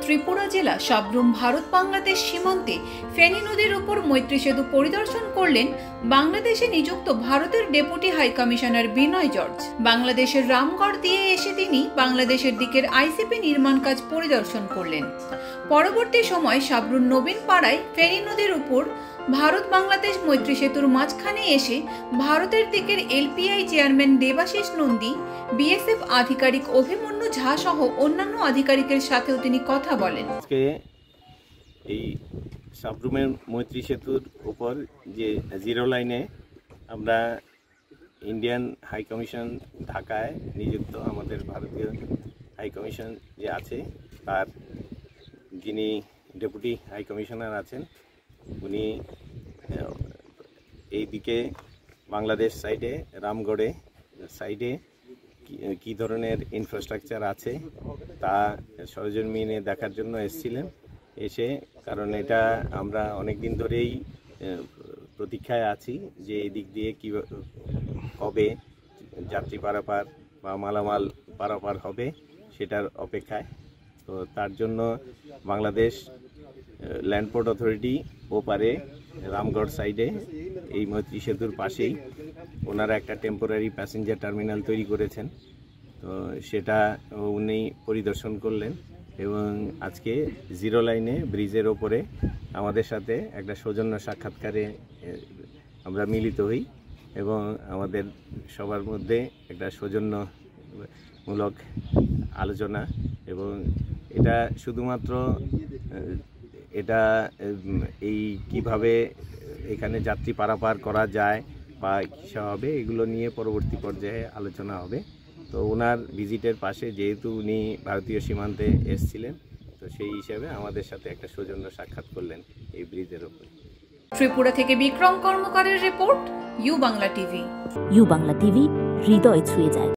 ত্রিপুরা জেলা সাব্রুম ভারত বাংলাদেশ সীমান্তে ফেনী নদীর উপর মৈত্রী সেতু পরিদর্শন করলেন বাংলাদেশে নিযুক্ত ভারতের ডেপুটি হাই কমিশনার বিনয় জর্জ। বাংলাদেশের রামগড় দিয়ে এসে তিনি বাংলাদেশের দিকের আইসিপি নির্মাণ কাজ পরিদর্শন করলেন। পরবর্তী সময় সাব্রুম নবীন পাড়ায় ফেনী নদীর উপর ভারত বাংলাদেশ মৈত্রী সেতুর মাঝখানে এসে ভারতের দিকের এলপিআই চেয়ারম্যান দেবাশিস নন্দী, বিএসএফ আধিকারিক অভিমন্যু ঝা সহ অন্যান্য আধিকারিকের সাথেও তিনি কথা বলেন। এই সাব্রুমের মৈত্রী সেতুর উপর যে জিরো লাইনে আমরা ইন্ডিয়ান হাই কমিশন ঢাকায় নিযুক্ত আমাদের ভারতীয় হাই কমিশন যে আছে তার যিনি ডেপুটি হাই কমিশনার আছেন উনি এই দিকে বাংলাদেশ সাইডে রামগড়ে সাইডে কি ধরনের ইনফ্রাস্ট্রাকচার আছে তা সরজমিনে দেখার জন্য এসেছিলেন। এসে কারণ এটা আমরা অনেক দিন ধরেই প্রতীক্ষায় আছি যে এই দিক দিয়ে কবে যাত্রী পারাপার বা মালামাল পারাপার হবে সেটার অপেক্ষায়। তো তার জন্য বাংলাদেশ ল্যান্ডপোর্ট অথরিটি ওপারে রামগড় সাইডে এই মৈত্রী সেতুর পাশেই ওনারা একটা টেম্পোরারি প্যাসেঞ্জার টার্মিনাল তৈরি করেছেন। তো সেটা উনি পরিদর্শন করলেন এবং আজকে জিরো লাইনে ব্রিজের ওপরে আমাদের সাথে একটা সৌজন্য সাক্ষাৎকারে আমরা মিলিত হই এবং আমাদের সবার মধ্যে একটা সৌজন্যমূলক আলোচনা এবং এটা শুধুমাত্র এটা এই কিভাবে এখানে যাত্রী পারাপার করা যায় বা কিসা হবে এগুলো নিয়ে পরবর্তী পর্যায়ে আলোচনা হবে। তো ওনার ভিজিটের পাশে যেহেতু উনি ভারতীয় সীমান্তে এসেছিলেন তো সেই হিসাবে আমাদের সাথে একটা সৌজন্য সাক্ষাৎ করলেন এই ব্রিজের ওপর। ত্রিপুরা থেকে বিক্রম কর্মকারের রিপোর্ট, U Bangla TV. U Bangla TV, হৃদয় ছুঁয়ে যায়।